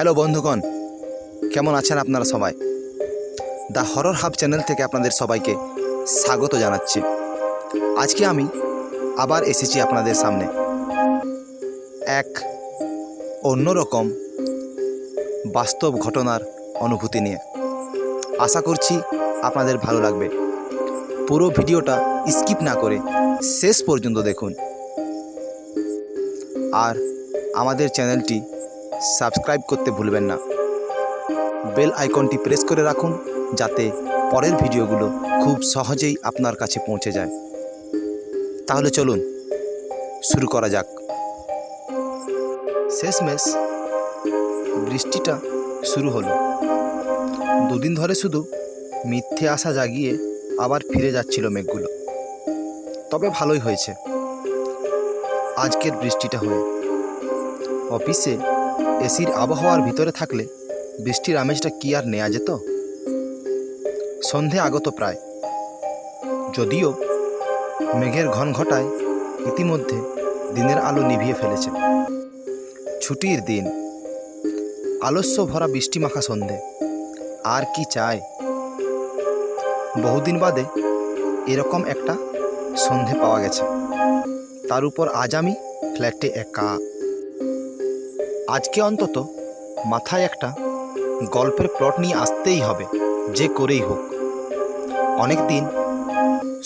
Hello বন্ধুগণ, কেমন আছেন আপনারা সবাই? দ্য হরর হাব চ্যানেল থেকে আপনাদের সবাইকে স্বাগত জানাচ্ছি। আজকে আমি আবার এসেছি আপনাদের সামনে এক অন্যরকম বাস্তব ঘটনার অনুভূতি নিয়ে। আশা করছি আপনাদের ভালো লাগবে। পুরো ভিডিওটা স্কিপ না করে শেষ পর্যন্ত দেখুন, আর আমাদের চ্যানেলটি সাবস্ক্রাইব করতে ভুলবেন না। বেল আইকনটি প্রেস করে রাখুন যাতে পরের ভিডিওগুলো খুব সহজেই আপনার কাছে পৌঁছে যায়। তাহলে চলুন শুরু করা যাক। শেষমেশ বৃষ্টিটা শুরু হলো। দুদিন ধরে শুধু মিথ্যে আশা জাগিয়ে আবার ফিরে যাচ্ছিল মেঘগুলো। তবে ভালোই হয়েছে আজকের বৃষ্টিটা হয়ে। অফিসে এসির আবহাওয়ার ভিতরে থাকলে বৃষ্টির আমেজটা কি আর নেওয়া যেত? সন্ধে আগত প্রায়, যদিও মেঘের ঘনঘটায় ইতিমধ্যে দিনের আলো নিভিয়ে ফেলেছে। ছুটির দিন, আলস্য ভরা বৃষ্টি মাখা সন্ধে, আর কি চায়? বহুদিন বাদে এরকম একটা সন্ধে পাওয়া গেছে। তার উপর আজ আমি ফ্ল্যাটে একা। আজকে অন্তত মাথায় একটা গল্পের প্লট নিয়ে আসতেই হবে, যে করেই হোক। অনেক দিন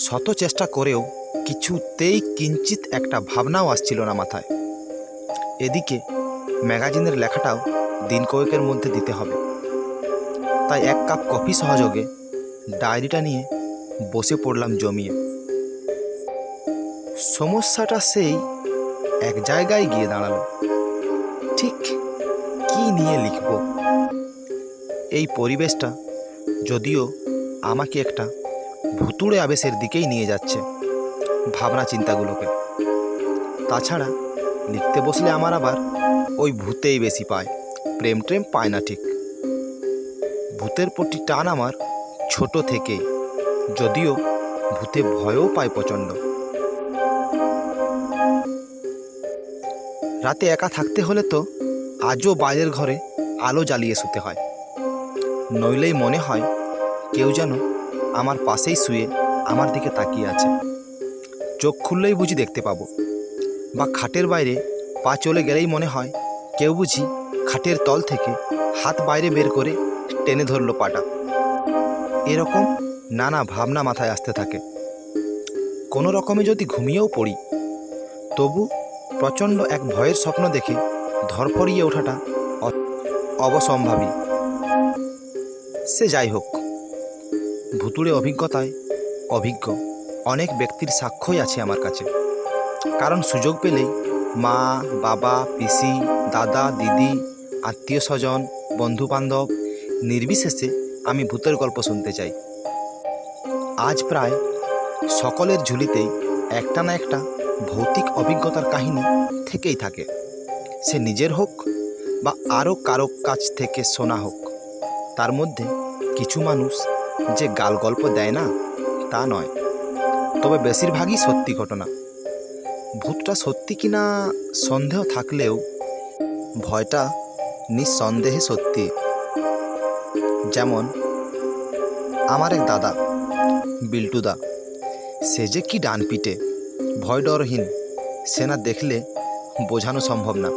শত চেষ্টা করেও কিছুতেই কিঞ্চিত একটা ভাবনাও আসছিল না মাথায়। এদিকে ম্যাগাজিনের লেখাটাও দিন কয়েকের মধ্যে দিতে হবে। তাই এক কাপ কফি সহযোগে ডায়েরিটা নিয়ে বসে পড়লাম জমিয়ে। সমস্যাটা সেই এক জায়গায় গিয়ে দাঁড়ালো। ঠিক কি নিয়ে লিখব? এই পরিবেশটা যদিও আমাকে একটা ভুতুড়ে আবেশের দিকেই নিয়ে যাচ্ছে, ভাবনা চিন্তাগুলোকে। তাছাড়া লিখতে বসলে আমার আবার ওই ভূতেই বেশি পায়, প্রেম ট্রেম পায় না ঠিক। ভূতের প্রতি টান আমার ছোট থেকেই, যদিও ভূতে ভয়ও পায় প্রচণ্ড। রাতে একা থাকতে হলে তো আজও বাইরের ঘরে আলো জ্বালিয়ে শুতে হয়, নইলেই মনে হয় কেউ যেন আমার পাশেই শুয়ে আমার দিকে তাকিয়ে আছে। চোখ খুললেই বুঝি দেখতে পাবো, বা খাটের বাইরে পা চলে গেলেই মনে হয় কেউ বুঝি খাটের তল থেকে হাত বাইরে বের করে টেনে ধরলো পাটা। এরকম নানা ভাবনা মাথায় আসতে থাকে। কোনো রকমে যদি ঘুমিয়েও পড়ি, তবু প্রচণ্ড এক ভয়ের স্বপ্ন দেখে ধরফরিয়ে ওঠাটা অবসম্ভাবী। সে যাই হোক, ভুতুড়ে অভিজ্ঞতায় অভিজ্ঞ অনেক ব্যক্তির সাক্ষ্যই আছে আমার কাছে। কারণ সুযোগ পেলেই মা, বাবা, পিসি, দাদা, দিদি, আত্মীয় স্বজন, বন্ধুবান্ধব নির্বিশেষে আমি ভূতের গল্প শুনতে চাই। আজ প্রায় সকলের ঝুলিতেই একটা না একটা ভৌতিক অভিজ্ঞতার কাহিনী থেকেই থাকে। সে নিজের হোক বা আরও কারো কাছ থেকে শোনা হোক। তার মধ্যে কিছু মানুষ যে গাল গল্প দেয় না তা নয়, তবে বেশিরভাগই সত্যি ঘটনা। ভূতটা সত্যি কিনা সন্দেহ থাকলেও ভয়টা নিঃসন্দেহে সত্যি। যেমন আমার এক দাদা, বিল্টুদা, সে যে কি ডানপিটে, ভয় ডরহীন, সে না দেখলে বোঝানো সম্ভব না।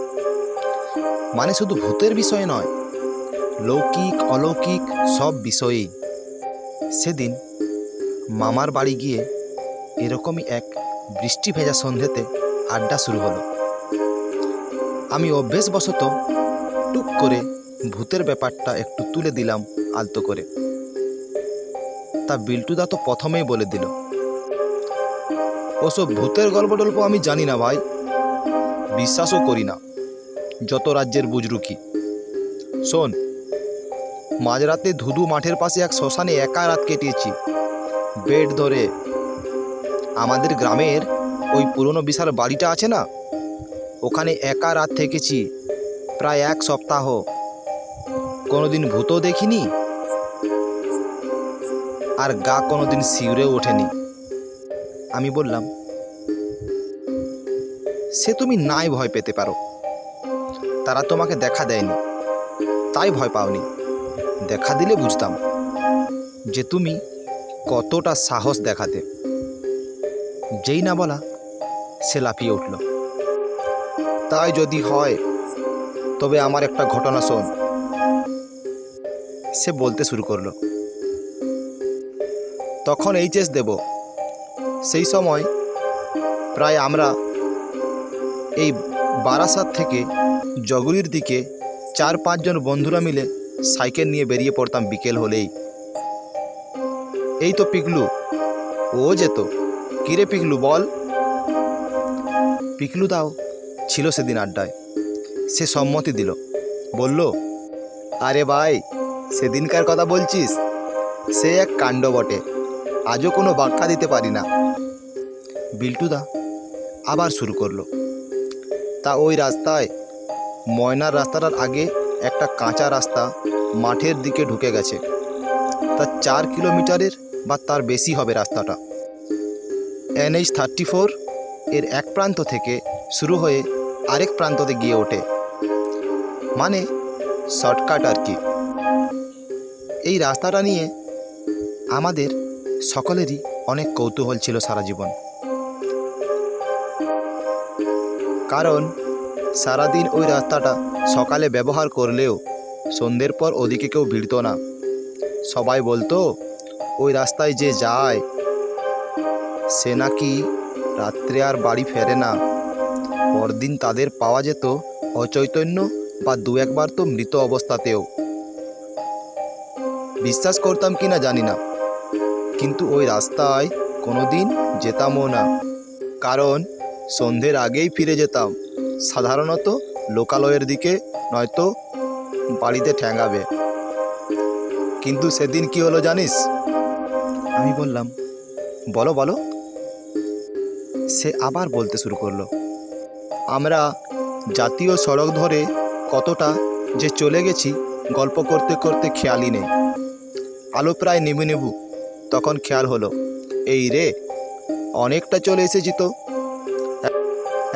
মানে শুধু ভূতের বিষয়ে নয়, লৌকিক অলৌকিক সব বিষয়েই। সেদিন মামার বাড়ি গিয়ে এরকমই এক বৃষ্টি ভেজা সন্ধ্যেতে আড্ডা শুরু হলো। আমি অভ্যেসবশত টুক করে ভূতের ব্যাপারটা একটু তুলে দিলাম আলতো করে। তা বিল্টুদা তো প্রথমেই বলে দিল, ওসব ভূতের গল্প টল্প আমি জানি না ভাই, বিশ্বাসও করি না, যত রাজ্যের বুজরুকি। শোন, মাঝরাতে ধুধু মাঠের পাশে এক শ্মশানে একা রাত কেটেছি বেড ধরে। আমাদের গ্রামের ওই পুরনো বিশাল বাড়িটা আছে না, ওখানে একা রাত থেকেছি প্রায় 1 সপ্তাহ। কোনোদিন ভূতও দেখিনি, আর গা কোনোদিন শিউরেও ওঠেনি। আমি বললাম, সে তুমি নাই ভয় পেতে পারো, তারা তোমাকে দেখা দেয়নি, তাই ভয় পাওনি। দেখা দিলে বুঝতাম যে তুমি কতটা সাহস দেখাতে। যেই না বলা সে লাফিয়ে উঠল। তাই যদি হয় তবে আমার একটা ঘটনা শোন, সে বলতে শুরু করলো। তখন এইচএস দেব। সেই সময় প্রায় আমরা এই বারাসাত থেকে জগুলির দিকে 4-5 জন বন্ধুরা মিলে সাইকেল নিয়ে বেরিয়ে পড়তাম বিকেল হলেই। এই তো পিকলু, ও যেত। কিরে পিকলু বল। পিকলু দাও ছিল সেদিন আড্ডায়। সে সম্মতি দিল, বলল, আরে ভাই, সেদিনকার কথা বলছিস? সে এক কাণ্ড বটে, আজও কোনো ব্যাখ্যা দিতে পারি না। বিল্টুদা আবার শুরু করলো। তা ওই রাস্তায়, ময়নার রাস্তাটার আগে একটা কাঁচা রাস্তা মাঠের দিকে ঢুকে গেছে। তা 4 কিলোমিটারের বা তার বেশি হবে রাস্তাটা। NH-34 এর এক প্রান্ত থেকে শুরু হয়ে আরেক প্রান্ততে গিয়ে ওঠে, মানে শর্টকাট আর কি। এই রাস্তাটা নিয়ে আমাদের সকলেরই অনেক কৌতূহল ছিল সারা জীবন। কারণ সারাদিন ওই রাস্তাটা সকালে ব্যবহার করলেও সন্ধ্যের পর ওদিকে কেউ ভিড়ত না। সবাই বলতো ওই রাস্তায় যে যায় সে নাকি রাত্রে আর বাড়ি ফেরে না। পরদিন তাদের পাওয়া যেত অচৈতন্য বা 2-1 বার তো মৃত অবস্থাতেও। বিশ্বাস করতাম কি না জানি না, কিন্তু ওই রাস্তায় কোনো দিন যেতামও না। কারণ সন্ধ্যের আগেই ফিরে যেতাম, সাধারণত লোকালয়ের দিকে, নয়তো বাড়িতে ঠ্যাঙাবে। কিন্তু সেদিন কি হলো জানিস? আমি বললাম, বলো বলো। সে আবার বলতে শুরু করলো। আমরা জাতীয় সড়ক ধরে কতটা যে চলে গেছি গল্প করতে করতে খেয়ালই নেই। আলো প্রায় নেবু নেবু, তখন খেয়াল হলো, এই রে, অনেকটা চলে এসেছি তো।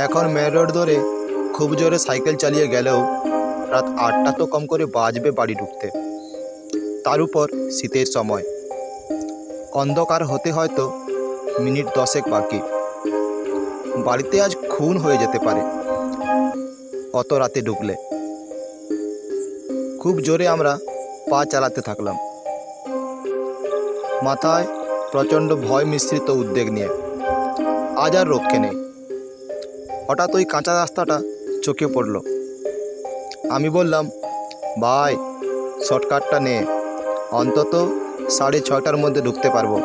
এখন মেন রোড ধরে খুব জোরে সাইকেল চালিয়ে গেলেও রাত 8টা তো কম করে বাজবে বাড়ি ঢুকতে। তার উপর শীতের সময়, অন্ধকার হতে হয়তো মিনিট 10 বাকি। বাড়িতে আজ খুন হয়ে যেতে পারে অত রাতে ঢুকলে। খুব জোরে আমরা পা চালাতে থাকলাম, মাথায় প্রচণ্ড ভয় মিশ্রিত উদ্বেগ নিয়ে। আজ আর রক্ষে নেই। হঠাৎ ওই কাঁচা রাস্তাটা চোখে পড়ল। আমি বললাম, ভাই, শর্টকাটটা নে, অন্তত 6:30টার মধ্যে ঢুকতে পারবো।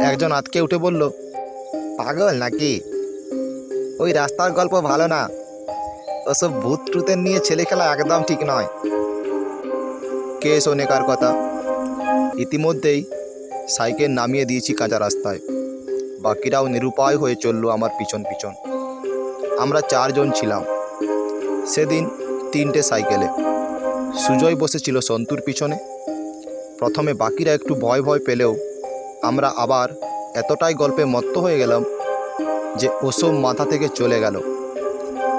একজন আটকে উঠে বলল, পাগল নাকি? ওই রাস্তার গল্প ভালো না, ওসব ভূত ট্রুতের নিয়ে ছেলে খেলা একদম ঠিক নয়। কে শোনে কার কথা? ইতিমধ্যেই সাইকেল নামিয়ে দিয়েছি কাঁচা রাস্তায়। বাকিরাও নিরুপায় হয়ে চলল আমার পিছন পিছন। আমরা 4 জন ছিলাম সেদিন, 3টে সাইকেলে। সুজয় বসেছিল সন্তুর পিছনে। প্রথমে বাকিরা একটু ভয় ভয় পেলেও আমরা আবার এতটাই গল্পে মত্ত হয়ে গেলাম যে ওসব মাথা থেকে চলে গেল।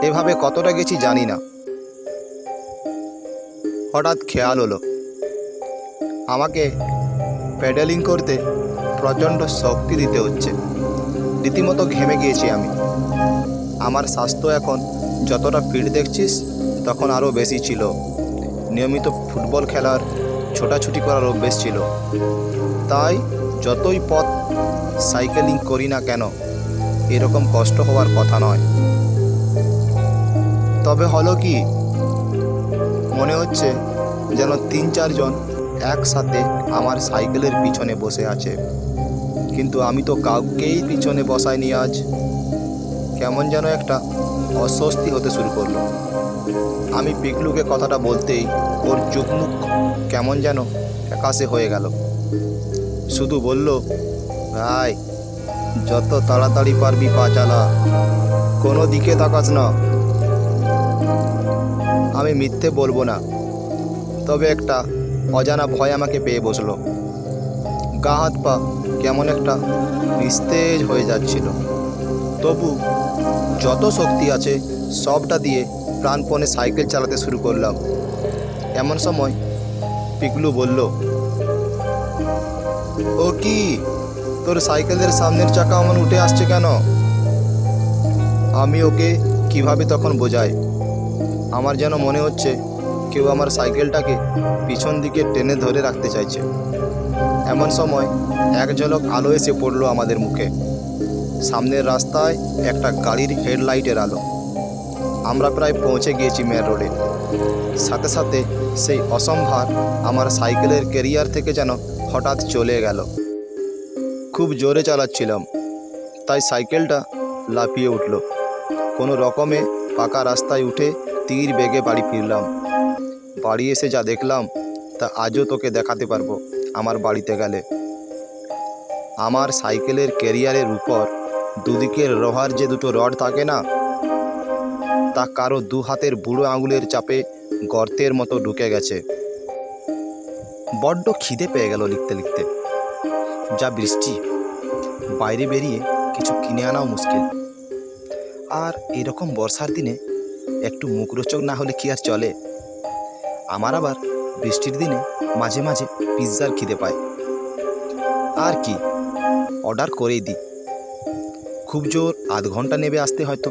এভাবে কতটা গেছি জানি না। হঠাৎ খেয়াল হলো, আমাকে প্যাডেলিং করতে প্রচণ্ড শক্তি দিতে হচ্ছে। রীতিমতো ঘেমে গিয়েছি আমি। আমার স্বাস্থ্য এখন যতটা ফিট দেখছিস তখন আরও বেশি ছিল। নিয়মিত ফুটবল খেলার, ছোটাছুটি করার অভ্যেস ছিল। তাই যতই পথ সাইকেলিং করি না কেন এরকম কষ্ট হওয়ার কথা নয়। তবে হলো কি, মনে হচ্ছে যেন 3-4 জন একসাথে আমার সাইকেলের পিছনে বসে আছে, কিন্তু আমি তো কাউকেই পিছনে বসাইনি আজ। কেমন যেন একটা অস্বস্তি হতে শুরু করলো। আমি পিকলুকে কথাটা বলতেই ওর চোখ মুখ কেমন যেন ফ্যাকাশে হয়ে গেল। শুধু বলল, ভাই, যত তাড়াতাড়ি পারবি পা চালা, কোনো দিকে তাকাস না। আমি মিথ্যে বলবো না, তবে একটা অজানা ভয় আমাকে পেয়ে বসলো। গা হাত পা কেমন একটা নিস্তেজ হয়ে যাচ্ছিল। তবু যত শক্তি আছে সবটা দিয়ে প্রাণপণে সাইকেল চালাতে শুরু করলাম। এমন সময় পিকলু বলল, ও কি, তোর সাইকেলের সামনের চাকা অমন উঠে আসছে কেন? আমি ওকে কিভাবে তখন বোঝাই। আমার যেন মনে হচ্ছে কেউ আমার সাইকেলটাকে পিছন দিকে টেনে ধরে রাখতে চাইছে। এমন সময় এক ঝলক আলো এসে পড়লো আমাদের মুখে। সামনের রাস্তায় একটা গাড়ির হেডলাইটের আলো। আমরা প্রায় পৌঁছে গিয়েছি মেন রোডে। সাথে সাথে সেই অসম্ভার আমার সাইকেলের ক্যারিয়ার থেকে যেন হঠাৎ চলে গেল। খুব জোরে চালাচ্ছিলাম, তাই সাইকেলটা লাফিয়ে উঠল। কোনো রকমে পাকা রাস্তায় উঠে তীর বেগে বাড়ি ফিরলাম। বাড়ি এসে যা দেখলাম তা আজও তোকে দেখাতে পারবো আমার বাড়িতে গেলে। আমার সাইকেলের ক্যারিয়ারের উপর দুদিকের লোহার যে দুটো রড থাকে না, তা কারো দু হাতের বুড়ো আঙুলের চাপে গর্তের মতো ঢুকে গেছে। বড্ড খিদে পেয়ে গেল লিখতে লিখতে। যা বৃষ্টি, বাইরে বেরিয়ে কিছু কিনে আনাও মুশকিল। আর এরকম বর্ষার দিনে একটু মুখরোচক না হলে কি আর চলে। আমার আবার বৃষ্টির দিনে মাঝে মাঝে পিৎজার খিদে পায়। আর কি, অর্ডার করেই দিই। খুব জোর আধ ঘন্টা নেবে আসতে হয়তো।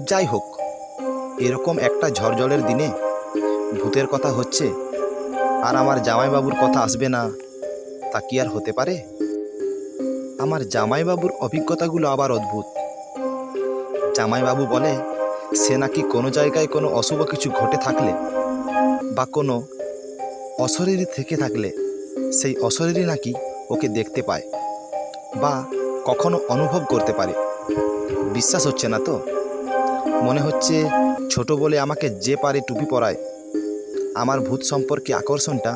যাই হোক, এরকম একটা ঝড়জলের দিনে ভূতের কথা হচ্ছে আর আমার জামাইবাবুর কথা আসবে না, তা কি আর হতে পারে? আমার জামাইবাবুর অভিজ্ঞতাগুলো আবার অদ্ভুত। জামাইবাবু বলে সে নাকি কোনো জায়গায় কোনো অশুভ কিছু ঘটে থাকলে বা কোনো অশরীরী থেকে থাকলে সেই অশরীরী নাকি ওকে দেখতে পায় বা কখনো অনুভব করতে পারে। বিশ্বাস হচ্ছে না তো? মনে হচ্ছে ছোট বলে আমাকে যে পারে টুপি পরায়। আমার ভূত সম্পর্কে আকর্ষণটা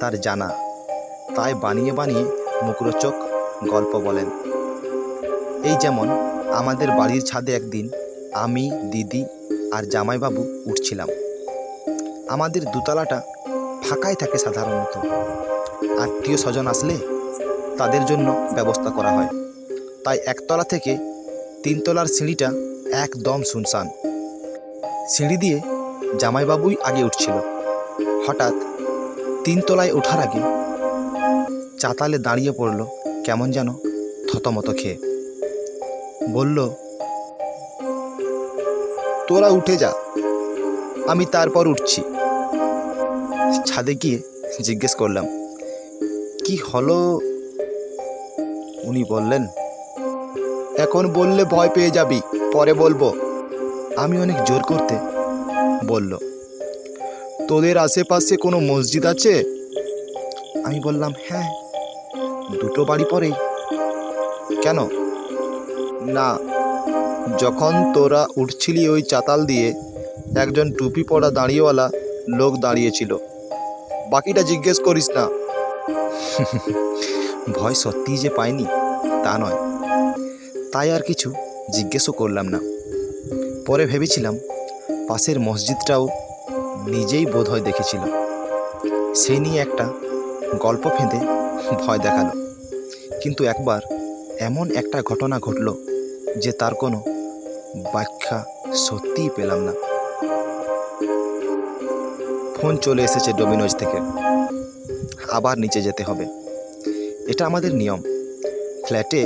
তার জানা, তাই বানিয়ে বানিয়ে মুখরোচক গল্প বলেন। এই যেমন আমাদের বাড়ির ছাদে একদিন আমি, দিদি আর জামাইবাবু উঠছিলাম। আমাদের দোতলাটা ফাঁকাই থাকে সাধারণত। আত্মীয় স্বজন আসলে তাদের জন্য ব্যবস্থা করা হয়, তাই একতলা থেকে তিনতলার সিঁড়িটা একদম শুনশান। সিঁড়ি দিয়ে জামাইবাবুই আগে উঠছিল। হঠাৎ তিনতলায় ওঠার আগে চাতালে দাঁড়িয়ে পড়ল কেমন যেন থতমত খেয়ে। বলল, তোরা উঠে যা, আমি তারপর উঠছি। ছাদে গিয়ে জিজ্ঞেস করলাম, কি হলো? উনি বললেন, এখন বললে ভয় পেয়ে যাবি, পরে বলবো। আমি অনেক জোর করতে বলল, তোদের আশেপাশে কোনো মসজিদ আছে? আমি বললাম, হ্যাঁ, দুটো বাড়ি পরেই। কেন? না, যখন তোরা উঠছিলি ওই চাতাল দিয়ে একজন টুপি পরা দাঁড়িয়েওয়ালা লোক দাঁড়িয়েছিল। বাকিটা জিজ্ঞেস করিস না। ভয় সত্যিই যে পাইনি তা নয়, তাই আর কিছু জিজ্ঞেসও করলাম না। পরে ভেবেছিলাম পাশের মসজিদটাও নিজেই বোধহয় দেখেছিল। সেই নিয়ে একটা গল্প ফেঁদে ভয় দেখালো। কিন্তু একবার এমন একটা ঘটনা ঘটল যে তার কোনো ব্যাখ্যা সত্যিই পেলাম না। ফোন চলে এসেছে ডোমিনোজ থেকে, আবার নিচে যেতে হবে। এটা আমাদের নিয়ম। ফ্ল্যাটে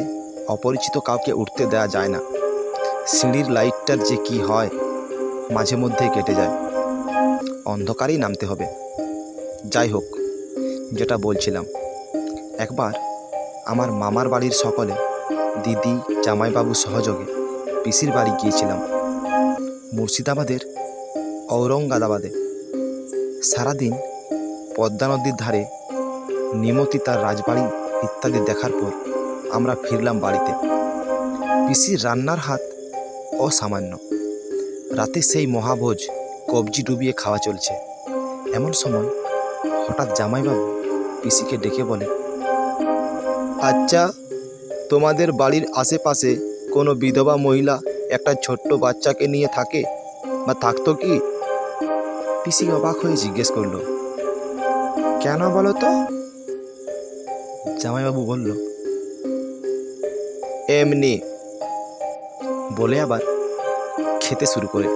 অপরিচিত কাউকে উঠতে দেওয়া যায় না। সিঁড়ির লাইটটার যে কি হয়, মাঝে মধ্যেই কেটে যায়। অন্ধকারেই নামতে হবে। যাই হোক, যেটা বলছিলাম, একবার আমার মামার বাড়ির সকলে, দিদি, জামাইবাবু সহযোগে পিসির বাড়ি গিয়েছিলাম, মুর্শিদাবাদের ঔরঙ্গাবাদে। সারাদিন পদ্মা নদীর ধারে নিমতি তার রাজবাড়ি ইত্যাদি দেখার পর আমরা ফিরলাম বাড়িতে। পিসির রান্নার হাত অসামান্য। রাতে সেই মহাভোজ কবজি ডুবিয়ে খাওয়া চলছে। এমন সময় হঠাৎ জামাইবাবু পিসিকে ডেকে বলে, আচ্ছা, তোমাদের বাড়ির আশেপাশে কোনো বিধবা মহিলা একটা ছোট্ট বাচ্চাকে নিয়ে থাকে বা থাকতো কি? পিসি অবাক হয়ে জিজ্ঞেস করলো, কেন বলো তো? জামাইবাবু বলল, এমনি, বলে আবার খেতে শুরু করে।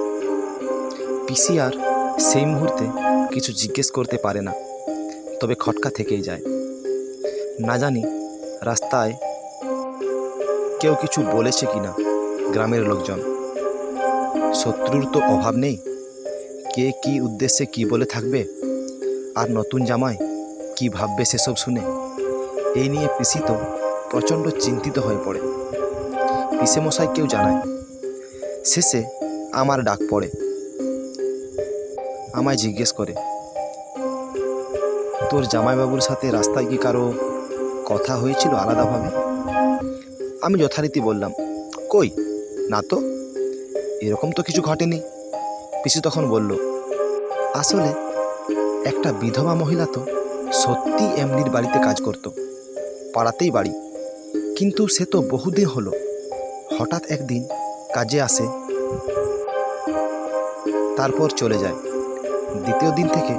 পিসি আর সেই মুহূর্তে কিছু জিজ্ঞেস করতে পারে না, তবে খটকা থেকেই যায়। না জানি রাস্তায় কেউ কিছু বলেছে কিনা গ্রামের লোকজন। শত্রুর তো অভাব নেই, কে কি উদ্দেশ্যে কি বলে থাকবে, আর নতুন জামাই কি ভাববে সেসব শুনে। এই নিয়ে পিসি তো প্রচণ্ড চিন্তিত হয়ে পড়ে। পিসে মশাই কেউ জানায়। শেষে আমার ডাক পড়ে, আমায় জিজ্ঞেস করে, তোর জামাইবাবুর সাথে রাস্তায় কি কারো কথা হয়েছিল আলাদাভাবে? আমি যথারীতি বললাম, কই না তো, এরকম তো কিছু ঘটেনি। পিসি তখন বলল, আসলে একটা বিধবা মহিলা তো সত্যি এমনির বাড়িতে কাজ করত, পাড়াতেই বাড়ি, কিন্তু সে তো বহুদিন হলো। হঠাৎ একদিন কাজে আসে, তারপর চলে যায়। দ্বিতীয় দিন থেকে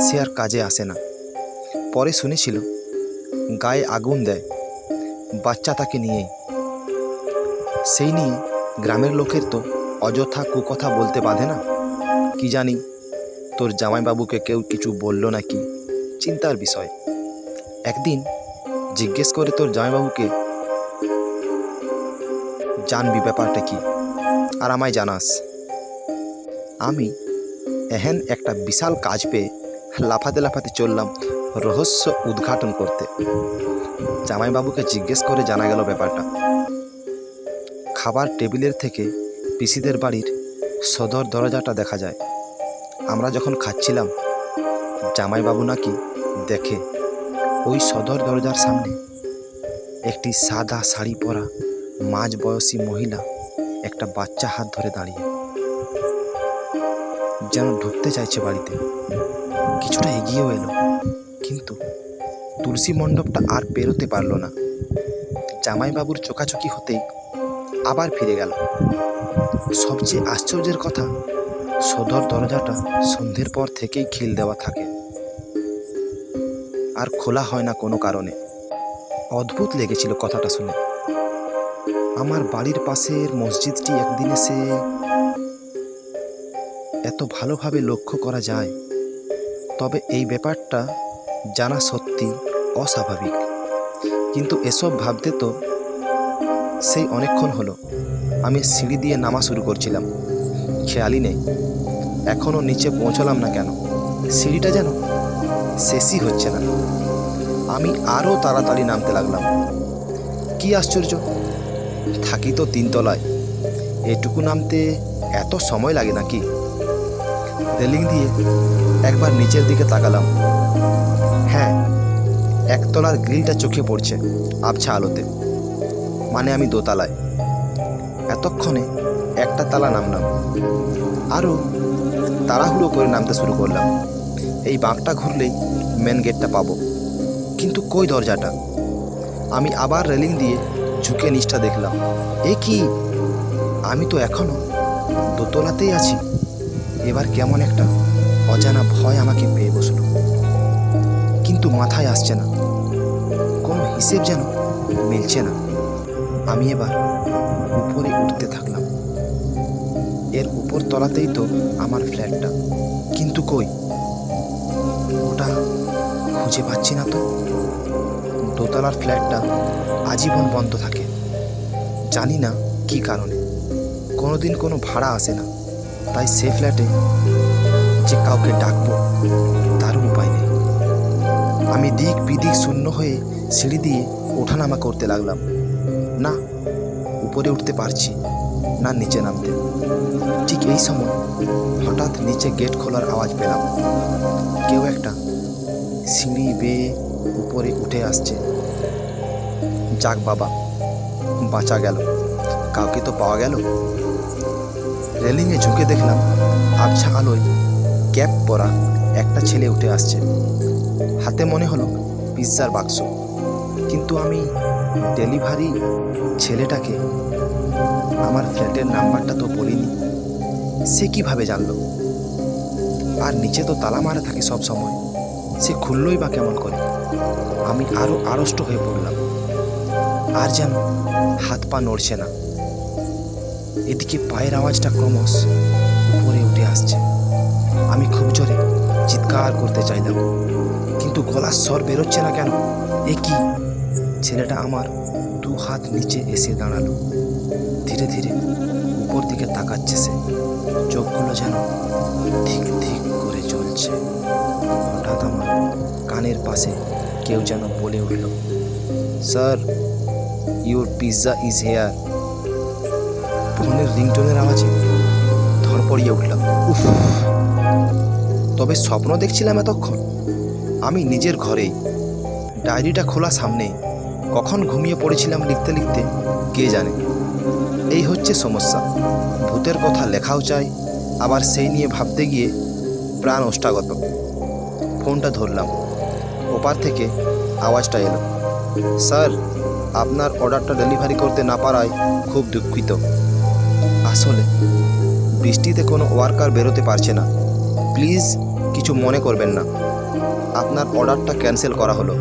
সে আর কাজে আসে না। পরে শুনেছিল গায়ে আগুন দেয়, বাচ্চা তাকে নিয়েই। সেই নিয়ে গ্রামের লোকের তো অযথা কুকথা বলতে বাধে না। কি জানি তোর জামাইবাবুকে কেউ কিছু বলল নাকি, চিন্তার বিষয়। একদিন জিজ্ঞেস করে তোর জামাইবাবুকে, জানবি ব্যাপারটা কি, আর আমায় জানাস। আমি এহেন একটা বিশাল কাজ পেয়ে লাফাতে লাফাতে চললাম রহস্য উদ্ঘাটন করতে। জামাইবাবুকে জিজ্ঞেস করে জানা গেল ব্যাপারটা। খাবার টেবিলের থেকে পিসিদের বাড়ির সদর দরজাটা দেখা যায়। আমরা যখন খাচ্ছিলাম, জামাইবাবু নাকি দেখে ওই সদর দরজার সামনে একটি সাদা শাড়ি পরা মাঝ বয়সী মহিলা একটা বাচ্চা হাত ধরে দাঁড়িয়ে, যেন ঢুকতে চাইছে বাড়িতে। কিছুটা এগিয়েও এলো, কিন্তু তুলসী মণ্ডপটা আর পেরোতে পারল না। জামাইবাবুর চোখাচোখি হতেই আবার ফিরে গেল। সবচেয়ে আশ্চর্যের কথা, সদর দরজাটা সন্ধ্যের পর থেকেই খিল দেওয়া থাকে, আর খোলা হয় না কোনো কারণে। অদ্ভুত লেগেছিল কথাটা শুনে। আমার বাড়ির পাশের মসজিদটি একদিন এসে এত ভালোভাবে লক্ষ্য করা যায়, তবে এই ব্যাপারটা জানা সত্যি অস্বাভাবিক। কিন্তু এসব ভাবতে তো সেই অনেকক্ষণ হলো। আমি সিঁড়ি দিয়ে নামা শুরু করছিলাম, খেয়ালই নেই এখনও নিচে পৌঁছলাম না কেন। সিঁড়িটা যেন শেষই হচ্ছে না। আমি আরও তাড়াতাড়ি নামতে লাগলাম। কি আশ্চর্য, থাকি তো 3 তলায়, এটুকু নামতে এত সময় লাগে নাকি? রেলিং দিয়ে একবার নিচের দিকে তাকালাম। হ্যাঁ, 1 তলার গ্রিলটা চোখে পড়ছে আবছা আলোতে, মানে আমি 2 তলায়। এতক্ষণে 1টা তালা নামলাম, আরও তাড়াহুড়ো করে নামতে শুরু করলাম। এই বাঁকটা ঘুরলেই মেন গেটটা পাবো, কিন্তু কই দরজাটা? আমি আবার রেলিং দিয়ে ঝুঁকে নিচটা দেখলাম। এ কি, আমি তো এখনও 2 তলাতেই আছি। এবার কেমন একটা অজানা ভয় আমাকে পেয়ে বসলো, কিন্তু মাথায় আসছে না, কোনো হিসেব যেন মিলছে না। আমি এবার উপরে উঠতে থাকলাম। এর উপর তলাতেই তো আমার ফ্ল্যাটটা, কিন্তু কই ওটা খুঁজে পাচ্ছি না তো। 2 তলার ফ্ল্যাটটা আজীবন বন্ধ থাকে, জানি না কি কারণে। কোনোদিন কোনো ভাড়া আসে না, তাই সে ফ্ল্যাটে যে কাউকে ডাকবো তারও উপায় নেই। আমি দিক বিদিক শূন্য হয়ে সিঁড়ি দিয়ে ওঠানামা করতে লাগলাম। না উপরে উঠতে পারছি, না নিচে নামতে। ঠিক এই সময় হঠাৎ নিচে গেট খোলার আওয়াজ পেলাম। কেউ একটা সিঁড়ি বেয়ে উপরে উঠে আসছে। যাক বাবা, বাঁচা গেল, কাউকে তো পাওয়া গেল। রেলিংয়ে ঝুঁকে দেখলাম আবছা আলোয় ক্যাপ পরা একটা ছেলে উঠে আসছে। হাতে মনে হলো পিৎজার বাক্স, কিন্তু আমি ডেলিভারি ছেলেটাকে আমার ফ্ল্যাটের নাম্বারটা তো বলিনি। সে কিভাবে জানলো? আর নিচে তো তালা মারা থাকে সব সময়, সে খুললই বা কেমন করে? আমি আরও আড়ষ্ট হয়ে পড়লাম, আর যেন হাত পা নড়ছে না। এদিকে পায়ের আওয়াজটা ক্রমশ উপরে উঠে আসছে। আমি খুব জোরে চিৎকার করতে চাইলাম, কিন্তু গলার স্বর বেরোচ্ছে না কেন। এ কি? ছেলেটা আমার 2 হাত নিচে এসে দাঁড়ালো। ধীরে ধীরে উপর দিকে তাকাচ্ছে সে, চোখগুলো যেন ঠিক ঠিক করে জ্বলছে। হঠাৎ আমার কানের পাশে কেউ যেন বলে উঠল, sir, your pizza is here. ফোনের রিংটোনের আওয়াজে ধরপড়িয়ে উঠলাম। উফ! তবে স্বপ্ন দেখছিলাম এতক্ষণ? আমি নিজের ঘরেই, ডায়েরিটা খোলা সামনেই। কখন ঘুমিয়ে পড়েছিলাম লিখতে লিখতে কে জানে। এই হচ্ছে সমস্যা, ভূতের কথা লেখাও চাই, আবার সেই নিয়ে ভাবতে গিয়ে প্রাণ ওষ্ঠাগত। ফোনটা ধরলাম, ওপার থেকে আওয়াজটা এলো, স্যার, আপনার অর্ডারটা ডেলিভারি করতে না পারায় খুব দুঃখিত। আসলে বৃষ্টিতে কোনো ওয়ার্কার বেরোতে পারছে না, প্লিজ কিছু মনে করবেন না, আপনার অর্ডারটা ক্যান্সেল করা হলো।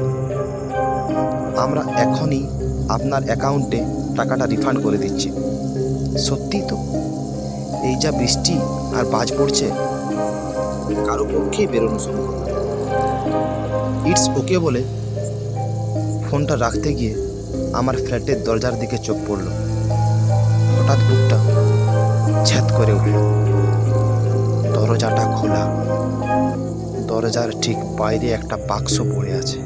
আমরা এখনই আপনার অ্যাকাউন্টে টাকাটা রিফান্ড করে দিচ্ছি। সত্যি তো, এই যা বৃষ্টি আর বাজ পড়ছে, কারো পক্ষেই বেরোনো সম্ভব না। ইটস ওকে বলে ফোনটা রাখতে গিয়ে আমার ফ্ল্যাটের দরজার দিকে চোখ পড়ল। হঠাৎ বুকটা ছ্যাদ করে উঠল। দরজাটা খোলা, দরজার ঠিক বাইরে একটা বাক্স পড়ে আছে।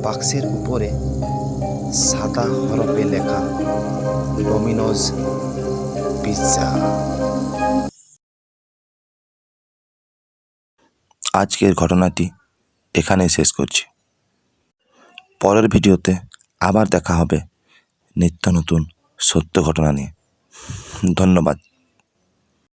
বাক্সের উপরে সাদা হরফে লেখা ডোমিনোজ পিৎজা। আজকের ঘটনাটি এখানেই শেষ করছি। পরের ভিডিওতে আবার দেখা হবে নিত্য নতুন সত্য ঘটনা নিয়ে। ধন্যবাদ।